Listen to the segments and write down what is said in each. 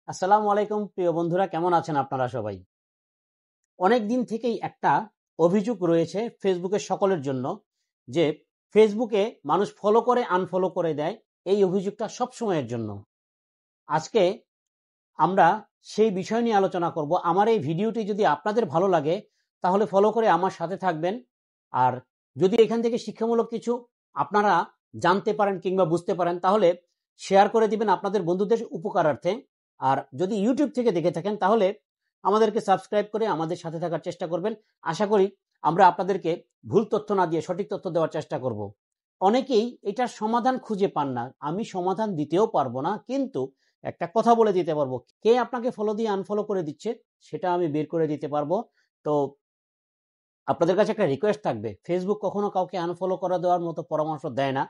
আসসালামু আলাইকুম প্রিয় বন্ধুরা, কেমন আছেন আপনারা সবাই? অনেক দিন থেকেই একটা অভিযোগ রয়েছে ফেসবুকের সকলের জন্য যে ফেসবুকে মানুষ ফলো করে আনফলো করে দেয়। এই অভিযোগটা সব সময়ের জন্য। আজকে আমরা সেই বিষয় নিয়ে আলোচনা করব। আমার এই ভিডিওটি যদি আপনাদের ভালো লাগে তাহলে ফলো করে আমার সাথে থাকবেন। আর যদি এখান থেকে শিক্ষামূলক কিছু আপনারা জানতে পারেন কিংবা বুঝতে পারেন তাহলে শেয়ার করে দিবেন আপনাদের বন্ধুদের উপকারার্থে। আর যদি ইউটিউব থেকে দেখে থাকেন তাহলে আমাদেরকে সাবস্ক্রাইব করে আমাদের সাথে থাকার চেষ্টা করবেন। আশা করি আমরা আপনাদেরকে ভুল তথ্য না দিয়ে সঠিক তথ্য দেওয়ার চেষ্টা করব। অনেকেই এটার সমাধান খুঁজে পান না। আমি সমাধান দিতেও পারবো না, কিন্তু একটা কথা বলে দিতে পারবো, কে আপনাকে ফলো দিয়ে আনফলো করে দিচ্ছে সেটা আমি বের করে দিতে পারবো। তো আপনাদের কাছে একটা রিকোয়েস্ট থাকবে, ফেসবুক কখনো কাউকে আনফলো করে দেওয়ার মতো পরামর্শ দেয় না।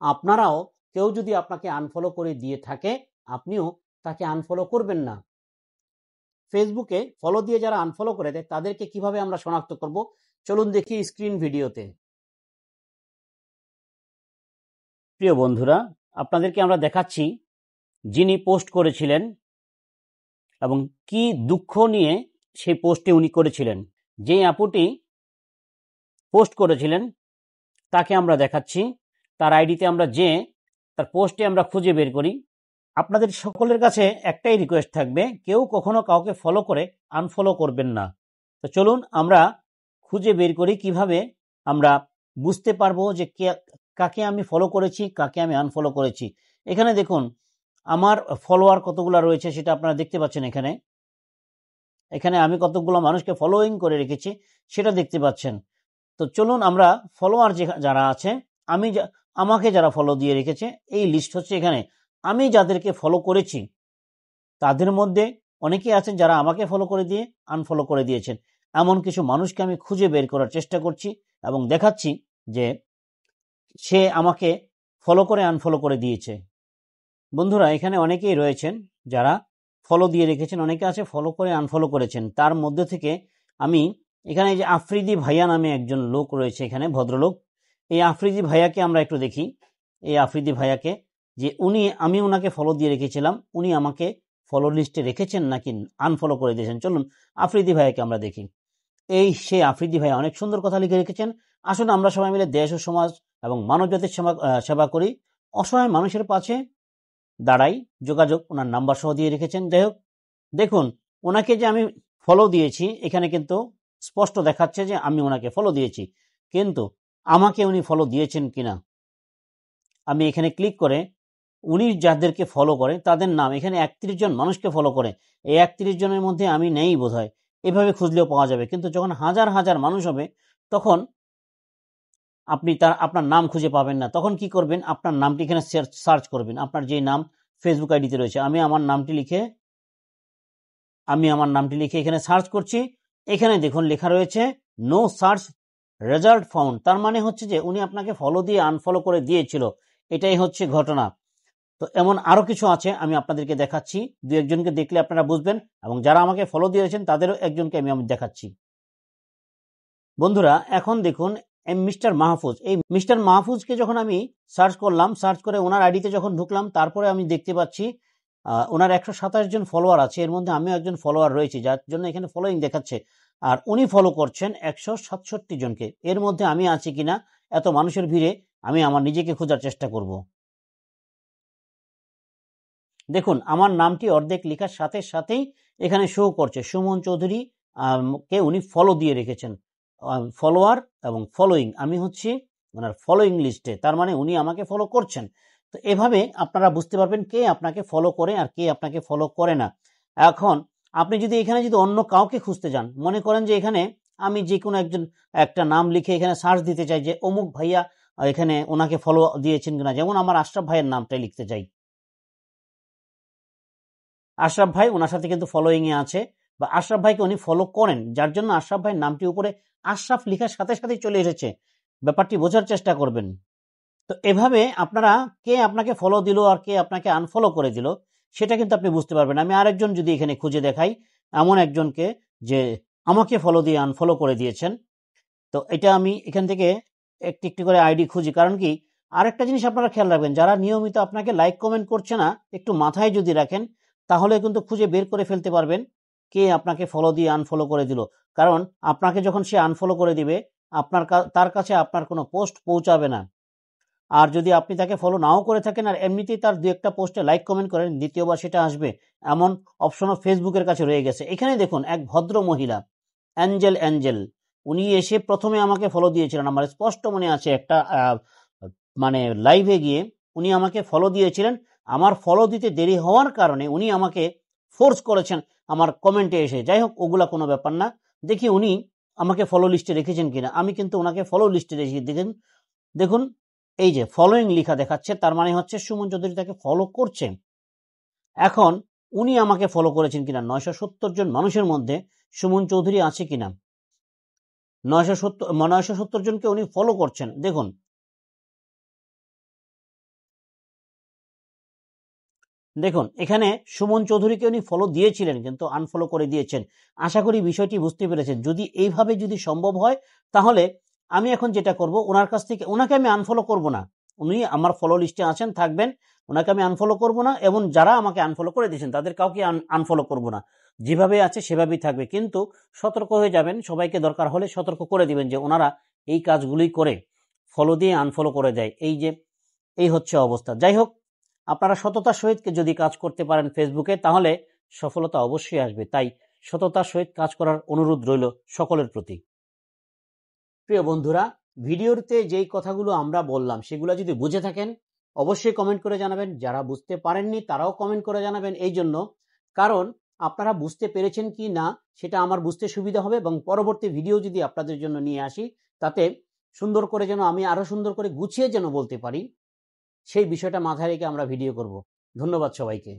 আপনারাও কেউ যদি আপনাকে আনফলো করে দিয়ে থাকে আপনিও তাকে আনফলো করবেন না। ফেসবুকে ফলো দিয়ে যারা আনফলো করে দেয় তাদেরকে কিভাবে আমরা শনাক্ত করব, চলুন দেখি স্ক্রিন ভিডিওতে। প্রিয় বন্ধুরা, আপনাদেরকে আমরা দেখাচ্ছি যিনি পোস্ট করেছিলেন এবং কি দুঃখ নিয়ে সেই পোস্টটি উনি করেছিলেন। যে আপুটি পোস্ট করেছিলেন তাকে আমরা দেখাচ্ছি। তার আইডিতে আমরা যে তার পোস্টে আমরা খুঁজে বের করি। আপনাদের সকলের কাছে একটাই রিকোয়েস্ট থাকবে, কেউ কখনো কাউকে ফলো করে আনফলো করবেন না। তো চলুন আমরা খুঁজে বের করি কিভাবে আমরা বুঝতে পারবো যে কাকে আমি ফলো করেছি, কাকে আমি আনফলো করেছি। এখানে দেখুন আমার ফলোয়ার কতগুলো রয়েছে সেটা আপনারা দেখতে পাচ্ছেন। এখানে আমি কতগুলো মানুষকে ফলোইং করে রেখেছি সেটা দেখতে পাচ্ছেন। তো চলুন আমরা ফলোয়ার যারা আছে, আমাকে যারা ফলো দিয়ে রেখেছে এই লিস্ট হচ্ছে এখানে। আমি যাদেরকে ফলো করেছি তাদের মধ্যে অনেকেই আছেন যারা আমাকে ফলো করে দিয়ে আনফলো করে দিয়েছেন। এমন কিছু মানুষকে আমি খুঁজে বের করার চেষ্টা করছি এবং দেখাচ্ছি যে সে আমাকে ফলো করে আনফলো করে দিয়েছে। বন্ধুরা, এখানে অনেকেই রয়েছেন যারা ফলো দিয়ে রেখেছেন, অনেকে আছে ফলো করে আনফলো করেছেন। তার মধ্যে থেকে আমি এখানে যে আফ্রিদি ভাইয়া নামে একজন লোক রয়েছে, এখানে ভদ্রলোক, এই আফ্রিদি ভাইয়াকে আমরা একটু দেখি। এই আফ্রিদি ভাইয়াকে যে আমি ওনাকে ফলো দিয়ে রেখেছিলাম, উনি আমাকে ফলো লিস্টে রেখেছেন নাকি আনফলো করে দিয়েছেন। চলুন আফ্রিদি ভাইয়াকে আমরা দেখি। সেই আফ্রিদি ভাইয়া অনেক সুন্দর কথা লিখে রেখেছেন। আসুন আমরা সবাই মিলে দেশ ও সমাজ এবং মানব জাতির সেবা করি, অসহায় মানুষের পাশে দাঁড়াই। যোগাযোগ ওনার নাম্বার সহ দিয়ে রেখেছেন। যাই হোক, দেখুন ওনাকে যে আমি ফলো দিয়েছি এখানে কিন্তু স্পষ্ট দেখাচ্ছে যে আমি ওনাকে ফলো দিয়েছি, কিন্তু আমাকে উনি ফলো দিয়েছেন কিনা আমি এখানে ক্লিক করে উনি যাদেরকে ফলো করে তাদের নাম, এখানে 31 জন মানুষকে ফলো করে, এই 31 জনের মধ্যে আমি নেই বোধহয়। এভাবে খুঁজলেও পাওয়া যাবে, কিন্তু যখন হাজার হাজার মানুষ হবে তখন আপনি আপনার নাম খুঁজে পাবেন না। তখন কি করবেন, আপনার নামটি এখানে সার্চ করবেন। আপনার যে নাম ফেসবুক আইডিতে রয়েছে, আমি আমার নামটি লিখে এখানে সার্চ করছি। এখানে দেখুন লেখা রয়েছে নো সার্চ রেজাল্ট ফাউন্ড। তার মানে হচ্ছে যে উনি আপনাকে ফলো দিয়ে আনফলো করে দিয়েছিল, এটাই হচ্ছে ঘটনা। তো এমন আরো কিছু আছে, আমি আপনাদেরকে দেখাচ্ছি। দু একজনকে দেখলে আপনারা বুঝবেন, এবং যারা আমাকে ফলো দিয়েছেন তাদেরও একজনকে আমি দেখাচ্ছি। বন্ধুরা, এখন দেখুন মিস্টার মাহফুজ, এই মিস্টার মাহফুজকে যখন আমি সার্চ করলাম, সার্চ করে ওনার আইডিতে যখন ঢুকলাম, তারপরে আমি দেখতে পাচ্ছি ওনার 127 জন ফলোয়ার আছে। এর মধ্যে আমিও একজন ফলোয়ার রয়েছি, যার জন্য এখানে ফলোইং দেখাচ্ছে। আর উনি ফলো করছেন 167 জনকে। এর মধ্যে আমি আছি কিনা এত মানুষের ভিড়ে আমি আমার নিজেকে খোঁজার চেষ্টা করব। দেখুন আমার নামটি অর্ধেক লেখার সাথে সাথেই এখানে শো করছে সুমন চৌধুরী কে উনি ফলো দিয়ে রেখেছেন। ফলোয়ার এবং ফলোইং, আমি হচ্ছি ওনার ফলোইং লিস্টে, তার মানে উনি আমাকে ফলো করছেন। তো এভাবে আপনারা বুঝতে পারবেন কে আপনাকে ফলো করে আর কে আপনাকে ফলো করে না। এখন আপনি যদি এখানে অন্য কাউকে খুঁজতে যান, মনে করেন যে এখানে আমি যে কোনো একটা নাম লিখে এখানে সার্চ দিতে চাই যে অমুক ভাইয়া এখানে ওনাকে ফলো দিয়েছেন কিনা, যেমন আমার আশরাফ ভাইয়ের নামটাই লিখতে চাই। আশরাফ ভাই ওনার সাথে কিন্তু ফলোইং এ আছে, বা আশরাফ ভাইকে উনি ফলো করেন, যার জন্য আশরাফ ভাইয়ের নামটি উপরে আশরাফ লেখার সাথে সাথে চলে এসেছে। ব্যাপারটি বোঝার চেষ্টা করবেন। তো এভাবে আপনারা কে আপনাকে ফলো দিল আর কে আপনাকে আনফলো করে দিল সেটা কিন্তু আপনি বুঝতে পারবেন। আমি আরেকজন যদি এখানে খুঁজে দেখাই, এমন একজনকে যে আমাকে ফলো দিয়ে আনফলো করে দিয়েছেন। তো এটা আমি এখান থেকে একটি একটি করে আইডি খুঁজি, কারণ কি আরেকটা জিনিস আপনারা খেয়াল রাখবেন, যারা নিয়মিত আপনাকে লাইক কমেন্ট করছে না, একটু মাথায় যদি রাখেন তাহলে কিন্তু খুঁজে বের করে ফেলতে পারবেন কে আপনাকে ফলো দিয়ে আনফলো করে দিল। কারণ আপনাকে যখন সে আনফলো করে দিবে তার কাছে আপনার কোনো পোস্ট পৌঁছাবে না। আর যদি আপনি তাকে ফলো নাও করে থাকেন আর এমনিতেই তার দু একটা পোস্টে লাইক কমেন্ট করেন, দ্বিতীয়বার সেটা আসবে এমন অপশনও ফেসবুকের কাছে রয়ে গেছে। এখানে দেখুন এক ভদ্র মহিলা অ্যাঞ্জেল, উনি এসে প্রথমে আমাকে ফলো দিয়েছিলেন। আমার স্পষ্ট মনে আছে একটা মানে লাইভে গিয়ে উনি আমাকে ফলো দিয়েছিলেন। আমার ফলো দিতে দেরি হওয়ার কারণে উনি আমাকে ফোর্স করেছেন আমার কমেন্টে এসে। যাই হোক, ওগুলা কোনো ব্যাপার না। দেখি উনি আমাকে ফলো লিস্টে রেখেছেন কিনা। আমি কিন্তু ওনাকে ফলো লিস্টে রেখেছি। দেখুন এই যে ফলোইং লেখা দেখাচ্ছে, তার মানে হচ্ছে সুমন চৌধুরী তাকে ফলো করছেন। এখন উনি আমাকে ফলো করেছেন কিনা, 970 জন মানুষের মধ্যে সুমন চৌধুরী আছে কিনা, 970 জনকে উনি ফলো করছেন। দেখুন এখানে সুমন চৌধুরীকে উনি ফলো দিয়েছিলেন কিন্তু আনফলো করে দিয়েছেন। আশা করি বিষয়টি বুঝতে পেরেছেন। যদি এইভাবে যদি সম্ভব হয় তাহলে আমি এখন যেটা করব, ওনার কাছ থেকে ওনাকে আমি আনফলো করব না। উনি আমার ফলো লিস্টে আছেন, থাকবেন, ওনাকে আমি আনফলো করব না। এবং যারা আমাকে আনফলো করে দিয়েছেন তাদের কাউকে আনফলো করব না। যেভাবে আছে সেভাবেই থাকবে। কিন্তু সতর্ক হয়ে যাবেন, সবাইকে দরকার হলে সতর্ক করে দিবেন যে ওনারা এই কাজগুলি করে ফলো দিয়ে আনফলো করে দেয়। এই হচ্ছে অবস্থা। যাই হোক, আপনারা সততার সহিত যদি কাজ করতে পারেন ফেসবুকে, তাহলে সফলতা অবশ্যই আসবে। তাই সততার সহিত কাজ করার অনুরোধ রইল সকলের প্রতি। প্রিয় বন্ধুরা, ভিডিওতে যেই কথাগুলো আমরা বললাম সেগুলো যদি বুঝে থাকেন অবশ্যই কমেন্ট করে জানাবেন। যারা বুঝতে পারেননি তারাও কমেন্ট করে জানাবেন। এই জন্য কারণ আপনারা বুঝতে পেরেছেন কি না সেটা আমার বুঝতে সুবিধা হবে, এবং পরবর্তী ভিডিও যদি আপনাদের জন্য নিয়ে আসি তাতে সুন্দর করে যেন আমি আরো সুন্দর করে গুছিয়ে যেন বলতে পারি, সেই বিষয়টা মাথায় রেখে আমরা ভিডিও করব। ধন্যবাদ সবাইকে।